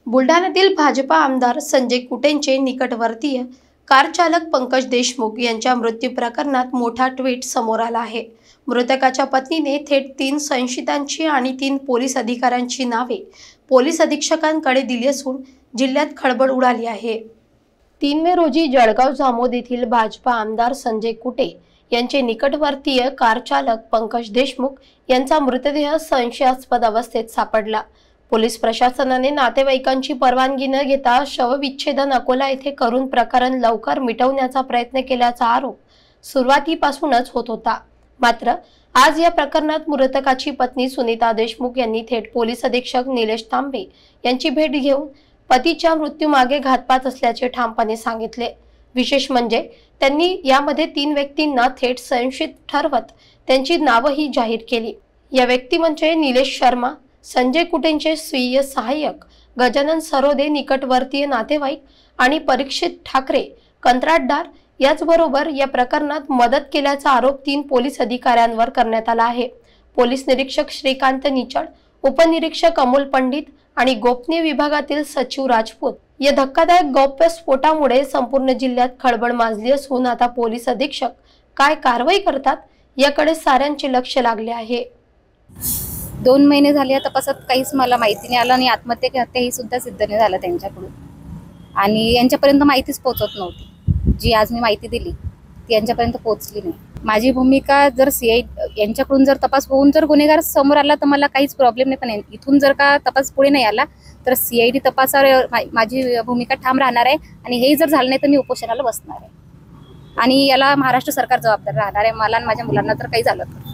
बुलढाण्यातील भाजपा आमदार संजय कुटेंचे निकटवर्तीय कार चालक पंकज देशमुख यांच्या मृत्यू प्रकरणात मोठा ट्विट समोर आला आहे। मृतकाच्या पत्नीने थेट 3 संशयितांची आणि 3 पोलीस अधिकाऱ्यांची नावे पोलीस अधीक्षकांकडे दिली असून जिल्ह्यात खळबळ उडाली आहे। 3 मे रोजी जळगाव जामोद येथील भाजपा आमदार संजय कुटे यांचे निकटवर्तीय कार चालक पंकज देशमुख यांचा मृतदेह संशयास्पद अवस्थेत सापडला। पोलीस प्रशासनाने नातेवाईकांची परवानगी न घेता शवविच्छेदन अकोला येथे करून प्रकरण लवकर मिटवण्याचा प्रयत्न केल्याचा आरोप सुरुवातीपासूनच होत होता। मात्र आज या प्रकरणात मृतकाची पत्नी सुनीता देशमुख यांनी थेट पोलीस अधीक्षक निलेश तांबे यांची भेट घेऊन पतीच्या मृत्यूमागे घातपात असल्याचे ठामपणे सांगितले। विशेष म्हणजे त्यांनी यामध्ये 3 व्यक्तींना थेट संशयित ठरवत त्यांची नावही जाहीर केली। या व्यक्ती म्हणजे निलेश शर्मा, संजय कुटेंचे स्वीय सहाय्यक, गजानन सरोदे निकटवर्तीय नातेवाईक आणि परीक्षित ठाकरे कंत्राटदार। याचबरोबर या प्रकरणात मदत केल्याचा आरोप 3 पोलीस अधिकाऱ्यांवर करण्यात आला आहे। पोलीस निरीक्षक श्रीकांत निचळ, उपनिरीक्षक अमोल पंडित आणि गोपनीय विभागातील सचिव राजपूत या धक्कादायक गौप्यस्फोटामुळे संपूर्ण जिल्ह्यात खळबळ माजली असून आता पोलीस अधीक्षक काय कारवाई करतात याकडे साऱ्यांचे लक्ष लागले आहे। 2 महिने झाले या तपासात काहीच मला माहिती नाही आलं आणि आत्महत्या की हत्या ही सुद्धा सिद्ध नाही झालं त्यांच्याकडून आणि यांच्यापर्यंत माहितीच पोहोचत नव्हती। जी आज मी माहिती दिली ती यांच्यापर्यंत पोहोचली नाही। माझी भूमिका जर यांच्याकडून जर तपास होऊन जर गुन्हेगार समोर आला तर मला काहीच प्रॉब्लेम नाही, पण इथून जर का तपास पुढे नाही आला तर CID तपासावर माझी भूमिका ठाम राहणार आहे आणि हे जर झालं नाही तर मी उपोषणाला बसणार आहे आणि याला महाराष्ट्र सरकार जबाबदार राहणार आहे, मला आणि माझ्या मुलांना जर काही झालं तर।